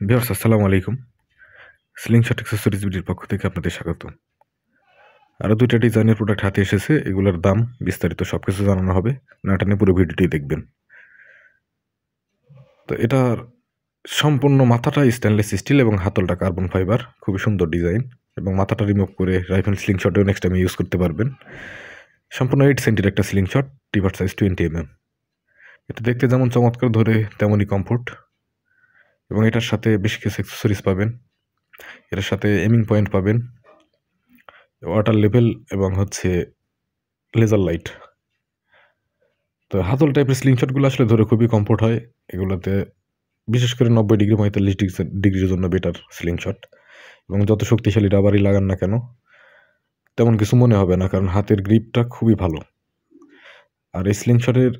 Viewers আসসালামু আলাইকুম। Slingshot accessories বিডির পক্ষ থেকে আপনাদের স্বাগত। আরও ২টা ডিজাইনের প্রোডাক্ট হাতে এসেছে। এগুলোর দাম বিস্তারিত সবকিছু জানানো হবে। না টানে পুরো ভিডিওটি দেখবেন। তো এটার সম্পূর্ণ মাথাটা স্টেনলেস স্টিল এবং হাতলটা কার্বন ফাইবার। খুবই সুন্দর ডিজাইন এবং মাথাটা রিমুভ করে রাইফেল স্লিংশটেও নেক্সট টাইম ইউজ করতে পারবেন। সম্পূর্ণ 8 সেন্টির একটা স্লিংশট, টিপার সাইজ 20 mm। এটা দেখতে যেমন চমৎকার ধরে তেমনই কমফোর্ট এবং এটার সাথে বেশ কিছু অ্যাক্সেসরিজ পাবেন। এটার সাথে এমিং পয়েন্ট পাবেন, ওয়াটার লেভেল এবং লেজার লাইট। তো হাতল টাইপের স্লিংশটগুলো আসলে ধরে খুবই কমফোর্ট হয়। এগুলোতে বিশেষ করে 90 ডিগ্রি 45 ডিগ্রির জন্য বেটার স্লিংশট এবং যত শক্তিশালী রাবারই লাগান না কেন তেমন কিছু মনে হবে না, কারণ হাতের গ্রিপটা খুবই ভালো। আর এই স্লিংশটের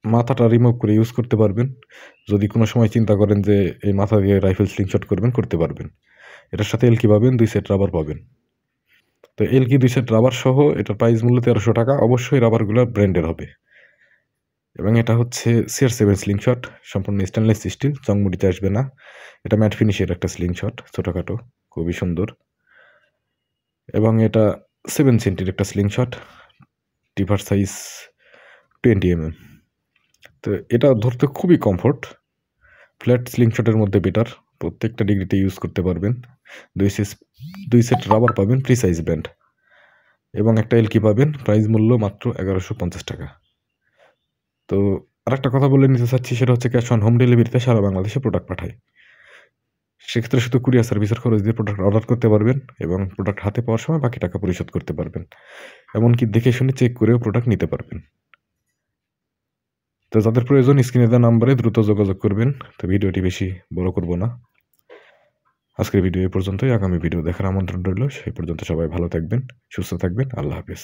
মাথাটা রিমুভ করে ইউজ করতে পারবেন। যদি কোনো সময় চিন্তা করেন যে এই মাথা দিয়ে রাইফেল স্লিংশট করবেন, করতে পারবেন। এটার সাথে এলকি পাবেন, 2 সেট রাবার পাবেন। তো এলকি 2 সেট রাবার সহ এটার প্রাইস মূল্য 1300 টাকা। অবশ্যই রাবারগুলো ব্র্যান্ডের হবে এবং এটা CR7 স্লিংশট, সম্পূর্ণ স্টেনলেস স্টিল, চংমুড়িতে আসবে না। এটা ম্যাট ফিনিশের একটা স্লিংশট, ছোটোখাটো, খুবই সুন্দর এবং এটা 7 সেন্টির একটা স্লিংশট, টিপার সাইজ 20 mm। তো এটা ধরতে খুবই কমফোর্ট। ফ্ল্যাট স্লিংশটের মধ্যে বেটার, প্রত্যেকটা ডিগ্রিতে ইউজ করতে পারবেন। 2 সেট রাবার পাবেন, প্রিসাইজ ব্যান্ড এবং একটা এলকি পাবেন। প্রাইস মূল্য মাত্র 1150 টাকা। তো আরেকটা কথা বলে নিতে চাচ্ছি, সেটা হচ্ছে ক্যাশ অন হোম ডেলিভারিতে সারা বাংলাদেশে প্রোডাক্ট পাঠায়। সেক্ষেত্রে শুধু কুরিয়ার সার্ভিসের খরচ দিয়ে প্রোডাক্ট অর্ডার করতে পারবেন এবং প্রোডাক্ট হাতে পাওয়ার সময় বাকি টাকা পরিশোধ করতে পারবেন। এমনকি দেখে শুনে চেক করেও প্রোডাক্ট নিতে পারবেন। তো যাদের প্রয়োজন স্ক্রিনে দেওয়া নাম্বারে দ্রুত যোগাযোগ করবেন। তো ভিডিওটি বেশি বড় করব না। আজকের ভিডিও এই পর্যন্তই। আগামী ভিডিও দেখার আমন্ত্রণ রইল। সেই পর্যন্ত সবাই ভালো থাকবেন, সুস্থ থাকবেন। আল্লাহ হাফেজ।